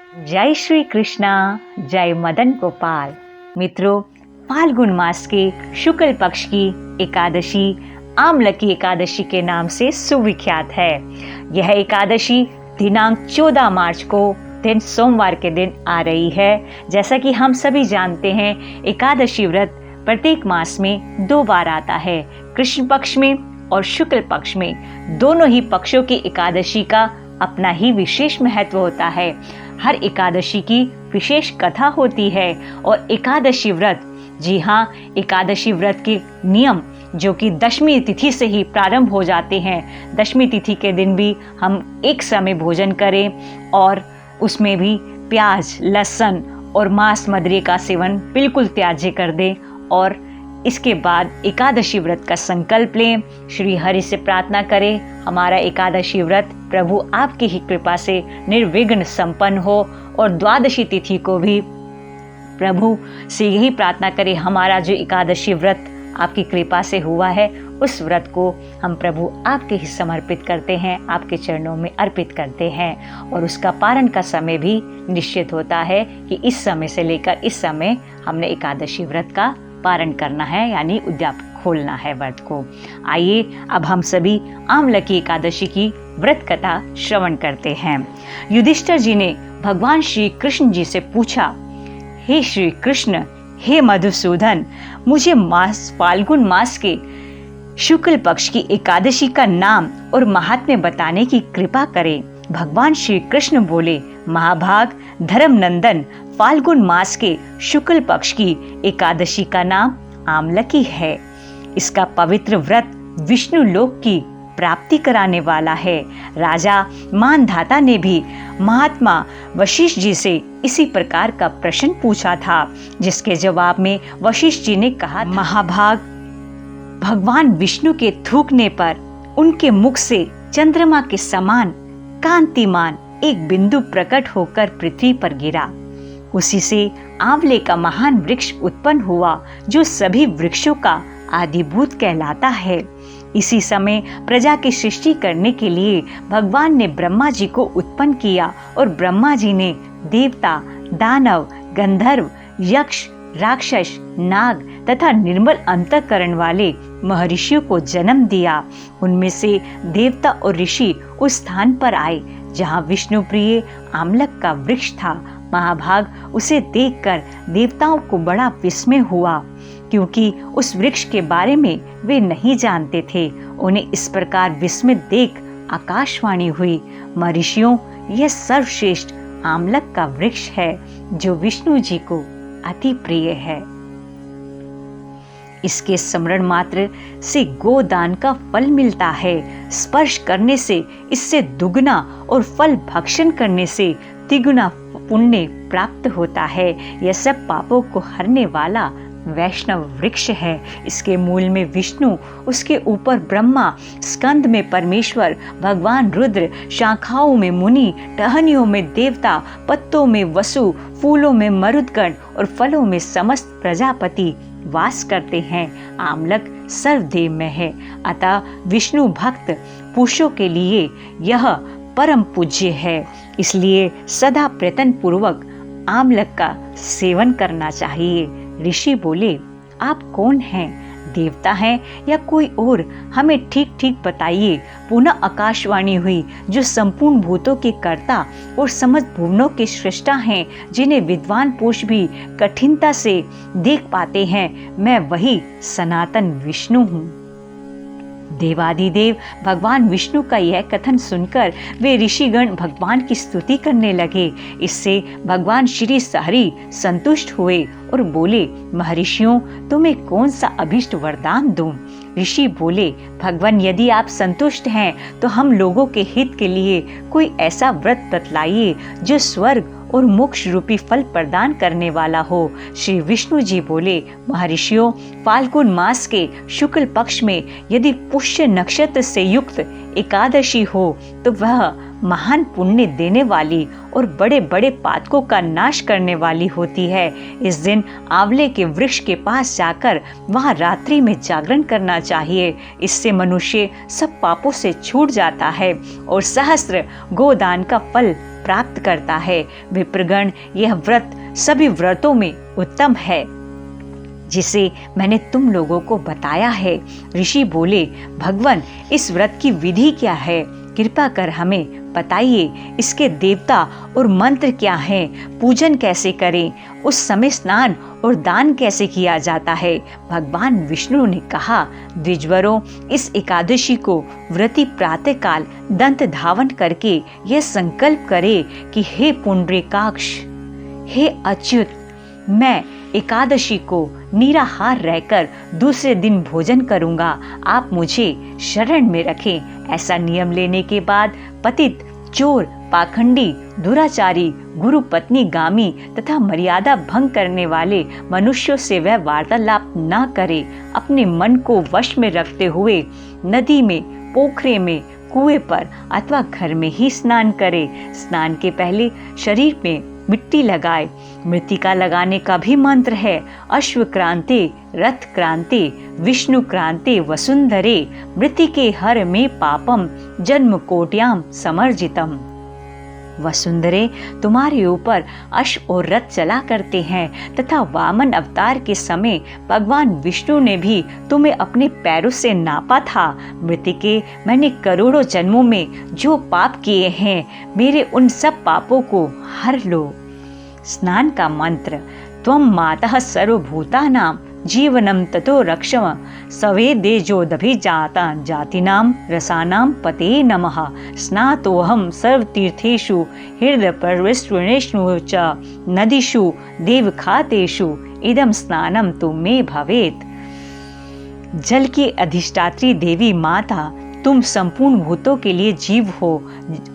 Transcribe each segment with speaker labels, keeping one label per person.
Speaker 1: जय श्री कृष्णा, जय मदन गोपाल। मित्रों, फाल्गुन मास के शुक्ल पक्ष की एकादशी आमलकी एकादशी के नाम से सुविख्यात है। यह एकादशी दिनांक 14 मार्च को दिन सोमवार के दिन आ रही है। जैसा कि हम सभी जानते हैं, एकादशी व्रत प्रत्येक मास में 2 बार आता है, कृष्ण पक्ष में और शुक्ल पक्ष में। दोनों ही पक्षों की एकादशी का अपना ही विशेष महत्व होता है। हर एकादशी की विशेष कथा होती है और एकादशी व्रत, जी हाँ, एकादशी व्रत के नियम जो कि दशमी तिथि से ही प्रारंभ हो जाते हैं। दशमी तिथि के दिन भी हम एक समय भोजन करें और उसमें भी प्याज, लहसुन और मांस मदिरे का सेवन बिल्कुल त्याज्य कर दें और इसके बाद एकादशी व्रत का संकल्प लें। श्री हरि से प्रार्थना करें हमारा एकादशी व्रत प्रभु आपकी ही कृपा से निर्विघ्न संपन्न हो, और द्वादशी तिथि को भी प्रभु से यही प्रार्थना करें हमारा जो एकादशी व्रत आपकी कृपा से हुआ है, उस व्रत को हम प्रभु आपके ही समर्पित करते हैं, आपके चरणों में अर्पित करते हैं। और उसका पारण का समय भी निश्चित होता है कि इस समय से लेकर इस समय हमने एकादशी व्रत का पारण करना है, यानी उद्यापन खोलना है व्रत को। आइए अब हम सभी आमलकी एकादशी की व्रत कथा श्रवण करते हैं। युधिष्ठिर जी ने भगवान श्री कृष्ण जी से पूछा, हे श्री कृष्ण, हे मधुसूदन, मुझे फाल्गुन मास के शुक्ल पक्ष की एकादशी का नाम और महात्म्य बताने की कृपा करें। भगवान श्री कृष्ण बोले, महाभाग धर्मनंदन, फाल्गुन मास के शुक्ल पक्ष की एकादशी का नाम आमलकी है। इसका पवित्र व्रत विष्णु लोक की प्राप्ति कराने वाला है। राजा मानधाता ने भी महात्मा वशिष्ठ जी से इसी प्रकार का प्रश्न पूछा था, जिसके जवाब में वशिष्ठ जी ने कहा, महाभाग, भगवान विष्णु के थूकने पर उनके मुख से चंद्रमा के समान कांतिमान एक बिंदु प्रकट होकर पृथ्वी पर गिरा। उसी से आंवले का महान वृक्ष उत्पन्न हुआ, जो सभी वृक्षों का आदिभूत कहलाता है। इसी समय प्रजा की सृष्टि करने के लिए भगवान ने ब्रह्मा जी को उत्पन्न किया, और ब्रह्मा जी ने देवता, दानव, गंधर्व, यक्ष, राक्षस, नाग तथा निर्मल अंतःकरण वाले महर्षियों को जन्म दिया। उनमें से देवता और ऋषि उस स्थान पर आए जहाँ विष्णु प्रिय आमलक का वृक्ष था। महाभाग, उसे देखकर देवताओं को बड़ा विस्मय हुआ, क्योंकि उस वृक्ष के बारे में वे नहीं जानते थे। उन्हें इस प्रकार विस्मय देख आकाशवाणी हुई, महर्षियों, यह सर्वश्रेष्ठ आमलक का वृक्ष है जो विष्णु जी को अति प्रिय है। इसके स्मरण मात्र से गोदान का फल मिलता है। स्पर्श करने से इससे दुगना और फल भक्षण करने से तिगुना पुण्य प्राप्त होता है। यह सब पापों को हरने वाला वैष्णव वृक्ष है। इसके मूल में विष्णु, उसके ऊपर ब्रह्मा, स्कंद में परमेश्वर, भगवान रुद्र, शाखाओं में मुनि, टहनियों में देवता, पत्तों में वसु, फूलों में मरुदगण और फलों में समस्त प्रजापति वास करते हैं। आमलक सर्वदेव में है, अतः विष्णु भक्त पुरुषों के लिए यह परम पूज्य है। इसलिए सदा प्रयत्न पूर्वक आमलक का सेवन करना चाहिए। ऋषि बोले, आप कौन हैं? देवता हैं या कोई और? हमें ठीक ठीक बताइए। पुनः आकाशवाणी हुई, जो संपूर्ण भूतों के कर्ता और समस्त भुवनों के सृष्टा हैं, जिन्हें विद्वान पुरुष भी कठिनता से देख पाते हैं, मैं वही सनातन विष्णु हूँ। देवादिदेव भगवान विष्णु का यह कथन सुनकर वे ऋषिगण भगवान की स्तुति करने लगे। इससे भगवान श्री हरि संतुष्ट हुए और बोले, महर्षियों, तुम्हें कौन सा अभिष्ट वरदान दूं? ऋषि बोले, भगवान, यदि आप संतुष्ट हैं तो हम लोगों के हित के लिए कोई ऐसा व्रत बतलाइए जो स्वर्ग और मोक्ष रूपी फल प्रदान करने वाला हो। श्री विष्णु जी बोले, महर्षियों, फाल्गुन मास के शुक्ल पक्ष में यदि पुष्य नक्षत्र से युक्त एकादशी हो तो वह महान पुण्य देने वाली और बड़े बड़े पातकों का नाश करने वाली होती है। इस दिन आंवले के वृक्ष के पास जाकर वहां रात्रि में जागरण करना चाहिए। इससे मनुष्य सब पापों से छूट जाता है और सहस्त्र गोदान का फल प्राप्त करता है। विप्रगण, यह व्रत सभी व्रतों में उत्तम है जिसे मैंने तुम लोगों को बताया है। ऋषि बोले, भगवान, इस व्रत की विधि क्या है? कृपा कर हमें बताइए। इसके देवता और मंत्र क्या हैं? पूजन कैसे करें? उस समय स्नान और दान कैसे किया जाता है? भगवान विष्णु ने कहा, द्विजवरों, इस एकादशी को व्रती प्रातः काल दंत धावन करके यह संकल्प करे कि हे पुंडरीकाक्ष, हे अच्युत, मैं एकादशी को निराहार रहकर दूसरे दिन भोजन करूंगा। आप मुझे शरण में रखें। ऐसा नियम लेने के बाद पतित, चोर, पाखंडी, दुराचारी, गुरु पत्नी गामी तथा मर्यादा भंग करने वाले मनुष्यों से वह वार्तालाप न करे। अपने मन को वश में रखते हुए नदी में, पोखरे में, कुएं पर अथवा घर में ही स्नान करे। स्नान के पहले शरीर में मिट्टी लगाए। मृत्तिका लगाने का भी मंत्र है। अश्व क्रांते, रथ क्रांते, विष्णु क्रांते वसुंधरे, मृत्तिके हर में पापम, जन्म कोट्याम समर्जितम। वसुंधरे, तुम्हारे ऊपर अश्व और रथ चला करते हैं तथा वामन अवतार के समय भगवान विष्णु ने भी तुम्हें अपने पैरों से नापा था। मृत्तिके, मैंने करोड़ों जन्मों में जो पाप किए हैं, मेरे उन सब पापों को हर लो। स्नान का मंत्र, त्वं मातः सर्वभूतानां जीवनम ततो रक्षम, सवेदेजोदभिजाता जातिनां रसानां पते नमः। स्नातोऽहं सर्वतीर्थेषु हृदयपर्वस्विनेषु च नदीषु देवखातेषु इदं स्नानं तु मे भवेत्। जल की अधिष्ठात्री देवी माता, तुम संपूर्ण भूतों के लिए जीव हो।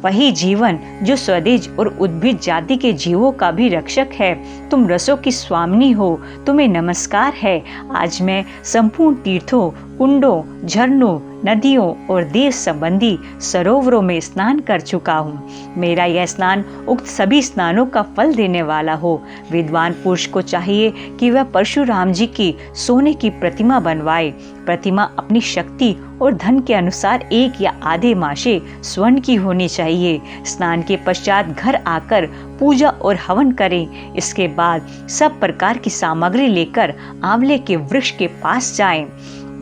Speaker 1: वही जीवन जो स्वदेज और उद्भिद जाति के जीवों का भी रक्षक है। तुम रसों की स्वामिनी हो, तुम्हें नमस्कार है। आज मैं संपूर्ण तीर्थों, कुंडों, झरनों, नदियों और देव संबंधी सरोवरों में स्नान कर चुका हूँ। मेरा यह स्नान उक्त सभी स्नानों का फल देने वाला हो। विद्वान पुरुष को चाहिए कि वह परशुराम जी की सोने की प्रतिमा बनवाए। प्रतिमा अपनी शक्ति और धन के अनुसार 1 या आधे मासे स्वर्ण की होनी चाहिए। स्नान के पश्चात घर आकर पूजा और हवन करें। इसके बाद सब प्रकार की सामग्री लेकर आंवले के वृक्ष के पास जाएं।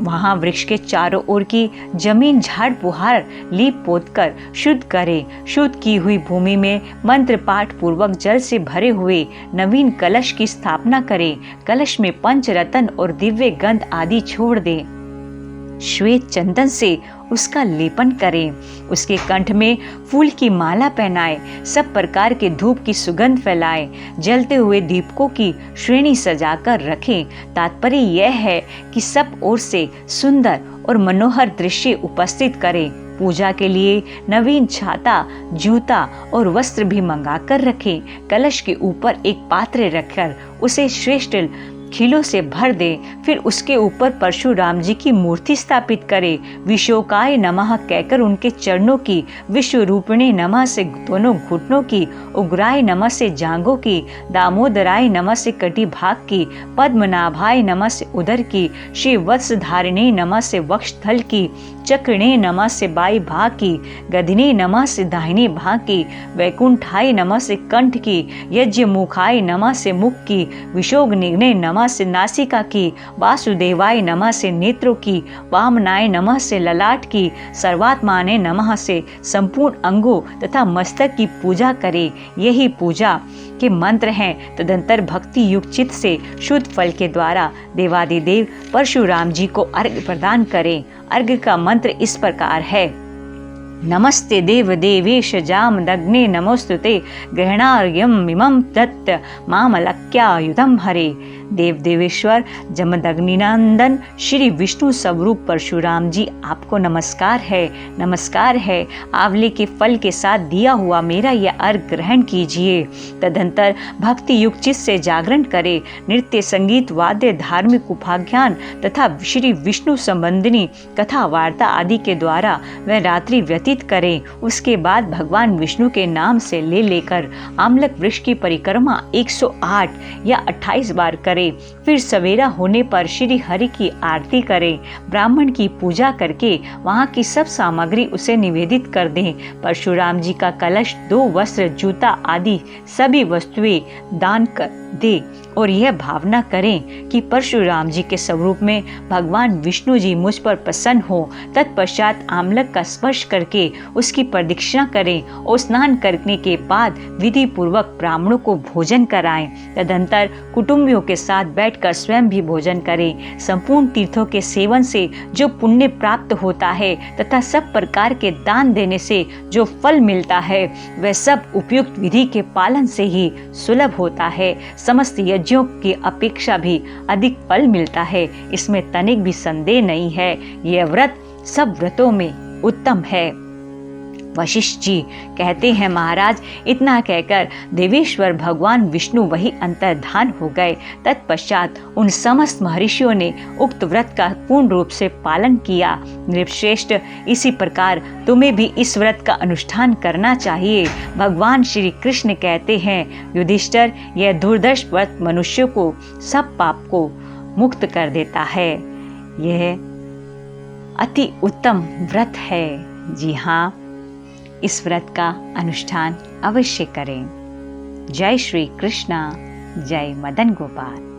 Speaker 1: वहाँ वृक्ष के चारों ओर की जमीन झाड़ बुहार लीप पोत कर शुद्ध करें। शुद्ध की हुई भूमि में मंत्र पाठ पूर्वक जल से भरे हुए नवीन कलश की स्थापना करें। कलश में पंचरत्न और दिव्य गंध आदि छोड़ दें। श्वेत चंदन से उसका लेपन करें। उसके कंठ में फूल की माला पहनाएं। सब प्रकार के धूप की सुगंध फैलाएं। जलते हुए दीपकों की श्रेणी सजाकर रखें। तात्पर्य यह है कि सब ओर से सुंदर और मनोहर दृश्य उपस्थित करें। पूजा के लिए नवीन छाता, जूता और वस्त्र भी मंगा कर रखें। कलश के ऊपर एक पात्र रखकर उसे श्रेष्ठ खीलों से भर दें। फिर उसके ऊपर परशुराम जी की मूर्ति स्थापित करें। विशोकाय नमः कहकर उनके चरणों की, विश्वरूपिणी नमः से दोनों घुटनों की, उग्राय नमः से जांघों की, दामोदराय नमः से कटिभाग की, पद्मनाभाय नमः से उदर की, श्री वत्सधारिणी नमः से वक्षस्थल की, चक्रणे नमः से बाई भाग की, गदिनी नमः से दाहिनी भाग की, वैकुंठाय नमः से कंठ की, यज्ञ मुखाय नमः से मुख की, विशोगनिग्ने नमः से नासिका की, वासुदेवाय नमः से नेत्रों की, वामनाय नमः से ललाट की, सर्वात्माने नमः से संपूर्ण अंगों तथा मस्तक की पूजा करें। यही पूजा के मंत्र हैं। तदंतर भक्ति युक्त चित्त से शुद्ध फल के द्वारा देवादिदेव परशुराम जी को अर्घ्य प्रदान करें। अर्घ्य का मंत्र इस प्रकार है। नमस्ते देव देवेश जामदग्ने नमोस्तुते, ग्रहणार्घ्यम इमं दत्त मामलक्यायुधम हरे। देव देवेश्वर जमदग्निनंदन श्री विष्णु स्वरूप परशुराम जी, आपको नमस्कार है, नमस्कार है। आंवले के फल के साथ दिया हुआ मेरा यह अर्घ ग्रहण कीजिए। तदंतर भक्ति युक्त चित्त से जागरण करें। नृत्य, संगीत, वाद्य, धार्मिक उपाख्यान तथा श्री विष्णु संबंधिनी कथा वार्ता आदि के द्वारा वह रात्रि व्यतीत व्यतीत करें। उसके बाद भगवान विष्णु के नाम से ले लेकर आमलक वृक्ष की परिक्रमा 108 या 28 बार करें। फिर सवेरा होने पर श्री हरि की आरती करें। ब्राह्मण की पूजा करके वहाँ की सब सामग्री उसे निवेदित कर दें। परशुराम जी का कलश, 2 वस्त्र, जूता आदि सभी वस्तुएं दान कर दे और यह भावना करें कि परशुराम जी के स्वरूप में भगवान विष्णु जी मुझ पर प्रसन्न हो। तत्पश्चात आमलक का स्पर्श करके उसकी प्रदक्षिणा करें और स्नान करने के बाद विधि पूर्वक ब्राह्मणों को भोजन कराएं। तदंतर कुटुंबियों के साथ बैठकर स्वयं भी भोजन करें। संपूर्ण तीर्थों के सेवन से जो पुण्य प्राप्त होता है तथा सब प्रकार के दान देने से जो फल मिलता है वह सब उपयुक्त विधि के पालन से ही सुलभ होता है। समस्त यज्ञों की अपेक्षा भी अधिक फल मिलता है, इसमें तनिक भी संदेह नहीं है। यह व्रत सब व्रतों में उत्तम है। वशिष्ठ जी कहते हैं, महाराज, इतना कहकर देवेश्वर भगवान विष्णु वही अंतर्धान हो गए। तत्पश्चात उन समस्त महर्षियों ने उक्त व्रत का पूर्ण रूप से पालन किया। नृपश्रेष्ठ, इसी प्रकार तुम्हें भी इस व्रत का अनुष्ठान करना चाहिए। भगवान श्री कृष्ण कहते हैं, युधिष्ठिर, यह दुर्दर्श व्रत मनुष्य को सब पाप को मुक्त कर देता है। यह अति उत्तम व्रत है। जी हाँ, इस व्रत का अनुष्ठान अवश्य करें। जय श्री कृष्णा, जय मदन गोपाल।